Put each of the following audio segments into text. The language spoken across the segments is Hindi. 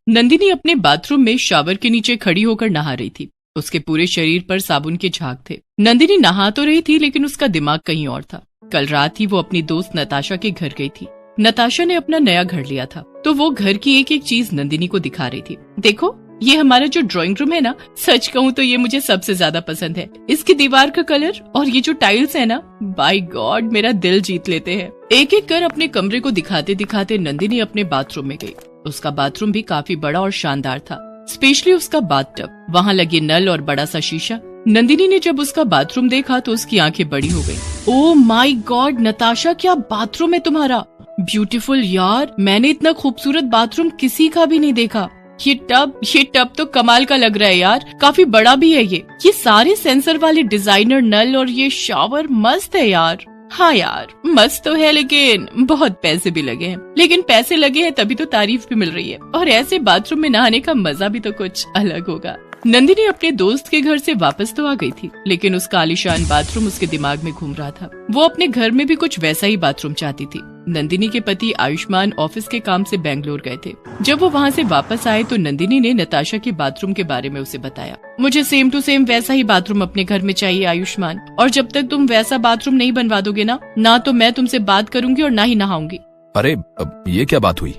नंदिनी अपने बाथरूम में शावर के नीचे खड़ी होकर नहा रही थी। उसके पूरे शरीर पर साबुन के झाग थे। नंदिनी नहा तो रही थी लेकिन उसका दिमाग कहीं और था। कल रात ही वो अपनी दोस्त नताशा के घर गई थी। नताशा ने अपना नया घर लिया था तो वो घर की एक एक चीज नंदिनी को दिखा रही थी। देखो, ये हमारा जो ड्राइंग रूम है ना, सच कहूँ तो ये मुझे सबसे ज्यादा पसंद है। इसकी दीवार का कलर और ये जो टाइल्स है ना, बाय गॉड मेरा दिल जीत लेते हैं। एक एक कर अपने कमरे को दिखाते दिखाते नंदिनी अपने बाथरूम में गई। उसका बाथरूम भी काफी बड़ा और शानदार था, स्पेशली उसका बाथटब, वहाँ लगे नल और बड़ा सा शीशा। नंदिनी ने जब उसका बाथरूम देखा तो उसकी आंखें बड़ी हो गई। ओह माय गॉड नताशा, क्या बाथरूम है तुम्हारा, ब्यूटीफुल यार, मैंने इतना खूबसूरत बाथरूम किसी का भी नहीं देखा। ये टब तो कमाल का लग रहा है यार, काफी बड़ा भी है ये सारे सेंसर वाले डिजाइनर नल और ये शावर मस्त है यार। हाँ यार मस्त तो है लेकिन बहुत पैसे भी लगे हैं। लेकिन पैसे लगे हैं तभी तो तारीफ भी मिल रही है, और ऐसे बाथरूम में नहाने का मजा भी तो कुछ अलग होगा। नंदिनी अपने दोस्त के घर से वापस तो आ गई थी लेकिन उसका आलीशान बाथरूम उसके दिमाग में घूम रहा था। वो अपने घर में भी कुछ वैसा ही बाथरूम चाहती थी। नंदिनी के पति आयुष्मान ऑफिस के काम से बेंगलोर गए थे। जब वो वहाँ से वापस आए तो नंदिनी ने नताशा के बाथरूम के बारे में उसे बताया। मुझे सेम टू सेम वैसा ही बाथरूम अपने घर में चाहिए आयुष्मान, और जब तक तुम वैसा बाथरूम नहीं बनवा दोगे ना तो मैं तुमसे बात करूंगी और ना ही नहाऊंगी। अरे अब ये क्या बात हुई?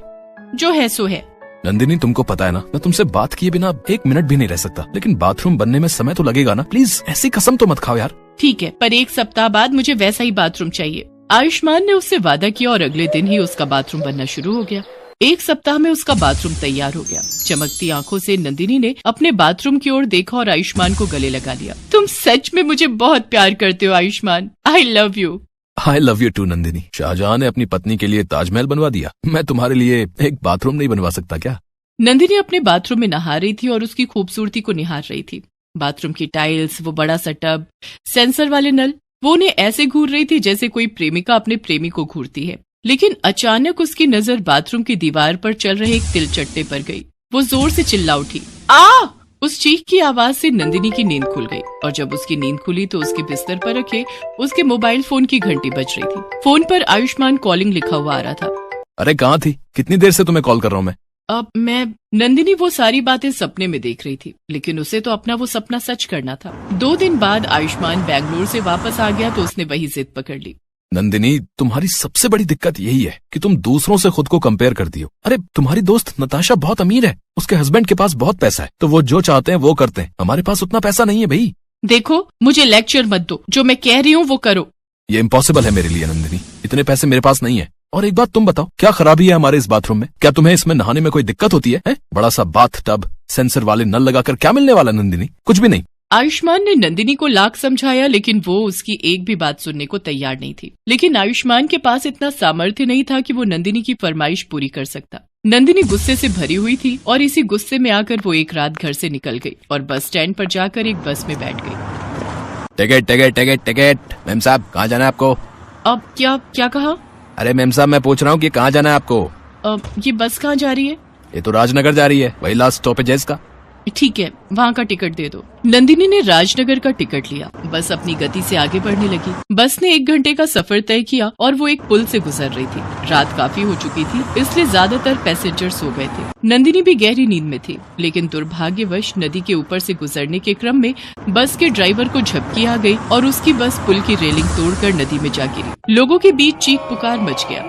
जो है सो है। नंदिनी तुमको पता है ना, मैं तुमसे बात किए बिना एक मिनट भी नहीं रह सकता, लेकिन बाथरूम बनने में समय तो लगेगा ना, प्लीज ऐसी कसम तो मत खाओ यार। ठीक है, पर 1 सप्ताह बाद मुझे वैसा ही बाथरूम चाहिए। आयुष्मान ने उससे वादा किया और अगले दिन ही उसका बाथरूम बनना शुरू हो गया। 1 सप्ताह में उसका बाथरूम तैयार हो गया। चमकती आंखों से नंदिनी ने अपने बाथरूम की ओर देखा और आयुष्मान को गले लगा लिया। तुम सच में मुझे बहुत प्यार करते हो Ayushman, I love you. I love you too Nandini. Shah Jahan ने अपनी पत्नी के लिए ताजमहल बनवा दिया, मैं तुम्हारे लिए एक बाथरूम नहीं बनवा सकता क्या? नंदिनी अपने बाथरूम में नहा रही थी और उसकी खूबसूरती को निहार रही थी। बाथरूम की टाइल्स, वो बड़ा सा टब, सेंसर वाले नल, वो उन्हें ऐसे घूर रही थी जैसे कोई प्रेमिका अपने प्रेमी को घूरती है। लेकिन अचानक उसकी नजर बाथरूम की दीवार पर चल रहे एक तिलचट्टे पर गई। वो जोर से चिल्ला उठी, आ! उस चीख की आवाज से नंदिनी की नींद खुल गई, और जब उसकी नींद खुली तो उसके बिस्तर पर रखे उसके मोबाइल फोन की घंटी बज रही थी। फोन पर आयुष्मान कॉलिंग लिखा हुआ आ रहा था। अरे कहाँ थी? कितनी देर से तुम्हें कॉल कर रहा हूँ मैं। अब नंदिनी वो सारी बातें सपने में देख रही थी, लेकिन उसे तो अपना वो सपना सच करना था। 2 दिन बाद आयुष्मान बेंगलोर से वापस आ गया तो उसने वही जिद पकड़ ली। नंदिनी, तुम्हारी सबसे बड़ी दिक्कत यही है कि तुम दूसरों से खुद को कंपेयर करती हो। अरे तुम्हारी दोस्त नताशा बहुत अमीर है, उसके हस्बैंड के पास बहुत पैसा है, तो वो जो चाहते हैं वो करते हैं। हमारे पास उतना पैसा नहीं है भाई। देखो, मुझे लेक्चर मत दो, जो मैं कह रही हूँ वो करो। ये इम्पॉसिबल है मेरे लिए नंदिनी, इतने पैसे मेरे पास नहीं है। और एक बात तुम बताओ, क्या खराबी है हमारे इस बाथरूम में? क्या तुम्हें इसमें नहाने में कोई दिक्कत होती है? बड़ा सा बाथ टब, सेंसर वाले नल लगाकर क्या मिलने वाला नंदिनी? कुछ भी नहीं। आयुष्मान ने नंदिनी को लाख समझाया लेकिन वो उसकी एक भी बात सुनने को तैयार नहीं थी। लेकिन आयुष्मान के पास इतना सामर्थ्य नहीं था कि वो नंदिनी की फरमाइश पूरी कर सकता। नंदिनी गुस्से से भरी हुई थी और इसी गुस्से में आकर वो एक रात घर से निकल गई और बस स्टैंड पर जाकर एक बस में बैठ गई। Ticket ticket ticket ticket. Ma'am साहब कहाँ जाना है आपको? अब क्या कहा? अरे मैम साहब मैं पूछ रहा हूँ कि कहाँ जाना है आपको? ये बस कहाँ जा रही है? ये तो राजनगर जा रही है, वही लास्ट स्टॉपेज है इसका। ठीक है, वहाँ का टिकट दे दो। नंदिनी ने राजनगर का टिकट लिया। बस अपनी गति से आगे बढ़ने लगी। बस ने 1 घंटे का सफर तय किया और वो एक पुल से गुजर रही थी। रात काफी हो चुकी थी, इसलिए ज्यादातर पैसेंजर सो गए थे। नंदिनी भी गहरी नींद में थी, लेकिन दुर्भाग्यवश नदी के ऊपर से गुजरने के क्रम में बस के ड्राइवर को झपकी आ गई और उसकी बस पुल की रेलिंग तोड़कर नदी में जा गिरी। लोगों के बीच चीख पुकार मच गया,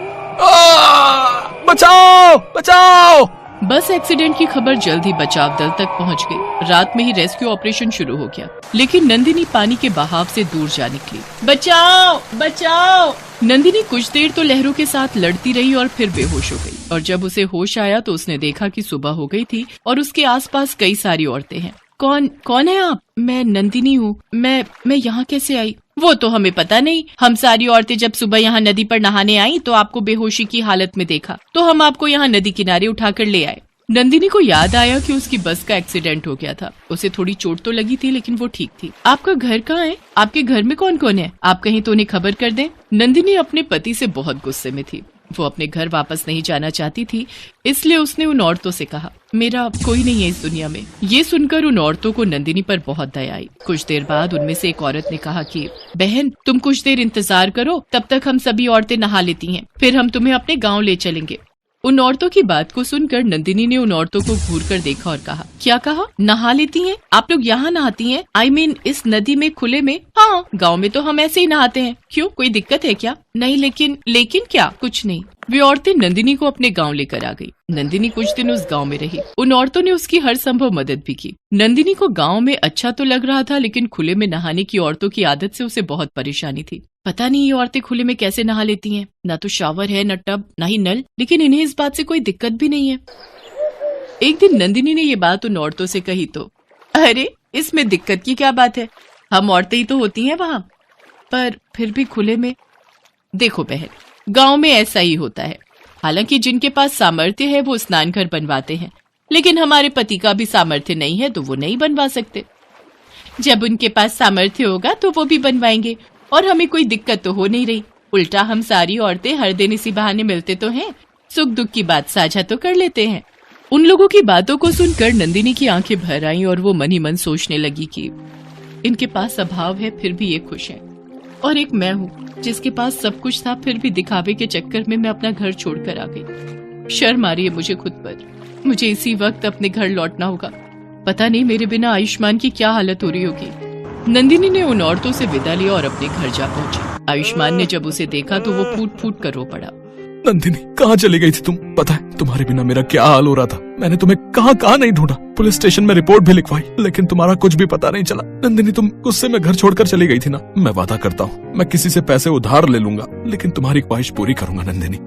बचाओ बचाओ। बस एक्सीडेंट की खबर जल्द ही बचाव दल तक पहुंच गई। रात में ही रेस्क्यू ऑपरेशन शुरू हो गया, लेकिन नंदिनी पानी के बहाव से दूर जा निकली। बचाओ बचाओ। नंदिनी कुछ देर तो लहरों के साथ लड़ती रही और फिर बेहोश हो गई, और जब उसे होश आया तो उसने देखा कि सुबह हो गई थी और उसके आसपास कई सारी औरतें हैं। कौन है आप? मैं नंदिनी हूँ। मैं यहाँ कैसे आई? वो तो हमें पता नहीं। हम सारी औरतें जब सुबह यहाँ नदी पर नहाने आई तो आपको बेहोशी की हालत में देखा, तो हम आपको यहाँ नदी किनारे उठाकर ले आए। नंदिनी को याद आया कि उसकी बस का एक्सीडेंट हो गया था। उसे थोड़ी चोट तो लगी थी लेकिन वो ठीक थी। आपका घर कहाँ है? आपके घर में कौन कौन है? आप कहीं तो उन्हें खबर कर दें। नंदिनी अपने पति से बहुत गुस्से में थी। वो अपने घर वापस नहीं जाना चाहती थी, इसलिए उसने उन औरतों से कहा, मेरा कोई नहीं है इस दुनिया में। ये सुनकर उन औरतों को नंदिनी पर बहुत दया आई। कुछ देर बाद उनमें से एक औरत ने कहा कि बहन तुम कुछ देर इंतजार करो, तब तक हम सभी औरतें नहा लेती हैं, फिर हम तुम्हें अपने गांव ले चलेंगे। उन औरतों की बात को सुनकर नंदिनी ने उन औरतों को घूर कर देखा और कहा, क्या कहा? नहा लेती हैं? आप लोग यहाँ नहाती हैं? I mean, इस नदी में, खुले में? हाँ, गांव में तो हम ऐसे ही नहाते हैं। क्यों, कोई दिक्कत है क्या? नहीं, लेकिन क्या? कुछ नहीं। वे औरतें नंदिनी को अपने गांव लेकर आ गई। नंदिनी कुछ दिन उस गांव में रही। उन औरतों ने उसकी हर संभव मदद भी की। नंदिनी को गांव में अच्छा तो लग रहा था, लेकिन खुले में नहाने की औरतों की आदत से उसे बहुत परेशानी थी। पता नहीं ये औरतें खुले में कैसे नहा लेती हैं। ना तो शावर है, न टब, न ही नल, लेकिन इन्हें इस बात से कोई दिक्कत भी नहीं है। एक दिन नंदिनी ने ये बात उन औरतों से कही तो, अरे इसमें दिक्कत की क्या बात है, हम औरतें ही तो होती हैं वहां, पर फिर भी खुले में। देखो बहन, गांव में ऐसा ही होता है। हालांकि जिनके पास सामर्थ्य है वो स्नान घर बनवाते हैं, लेकिन हमारे पति का भी सामर्थ्य नहीं है तो वो नहीं बनवा सकते। जब उनके पास सामर्थ्य होगा तो वो भी बनवाएंगे, और हमें कोई दिक्कत तो हो नहीं रही। उल्टा हम सारी औरतें हर दिन इसी बहाने मिलते तो हैं, सुख दुख की बात साझा तो कर लेते हैं। उन लोगों की बातों को सुनकर नंदिनी की आंखें भर आईं और वो मन ही मन सोचने लगी कि इनके पास अभाव है फिर भी ये खुश हैं, और एक मैं हूँ जिसके पास सब कुछ था फिर भी दिखावे के चक्कर में मैं अपना घर छोड़कर आ गई। शर्म आ रही है मुझे खुद पर। मुझे इसी वक्त अपने घर लौटना होगा। पता नहीं मेरे बिना आयुष्मान की क्या हालत हो रही होगी। नंदिनी ने उन औरतों से विदा लिया और अपने घर जा पहुंची। आयुष्मान ने जब उसे देखा तो वो फूट फूट कर रो पड़ा। नंदिनी, कहाँ चली गई थी तुम? पता है तुम्हारे बिना मेरा क्या हाल हो रहा था। मैंने तुम्हें कहाँ नहीं ढूंढा, पुलिस स्टेशन में रिपोर्ट भी लिखवाई, लेकिन तुम्हारा कुछ भी पता नहीं चला। नंदिनी, तुम गुस्से में घर छोड़कर चली गई थी ना। मैं वादा करता हूँ मैं किसी से पैसे उधार ले लूंगा, लेकिन तुम्हारी ख्वाहिश पूरी करूंगा। नंदिनी।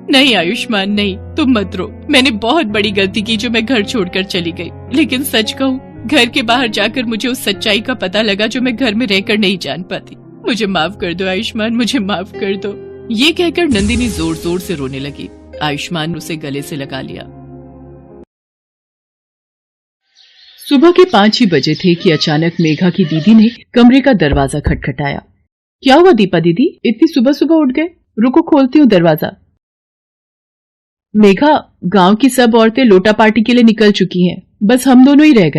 नहीं आयुष्मान, नहीं, तुम मत रो। मैंने बहुत बड़ी गलती की जो मैं घर छोड़कर चली गई, लेकिन सच कहूँ घर के बाहर जाकर मुझे उस सच्चाई का पता लगा जो मैं घर में रहकर नहीं जान पाती। मुझे माफ कर दो आयुष्मान, मुझे माफ कर दो। ये कहकर नंदिनी जोर जोर से रोने लगी। आयुष्मान उसे गले से लगा लिया। सुबह के 5 ही बजे थे कि अचानक मेघा की दीदी ने कमरे का दरवाजा खटखटाया। क्या हुआ दीपा दीदी, इतनी सुबह सुबह उठ गए? रुको खोलती हूँ दरवाजा। मेघा, गांव की सब औरतें लोटा पार्टी के लिए निकल चुकी हैं, बस हम दोनों ही रह गए।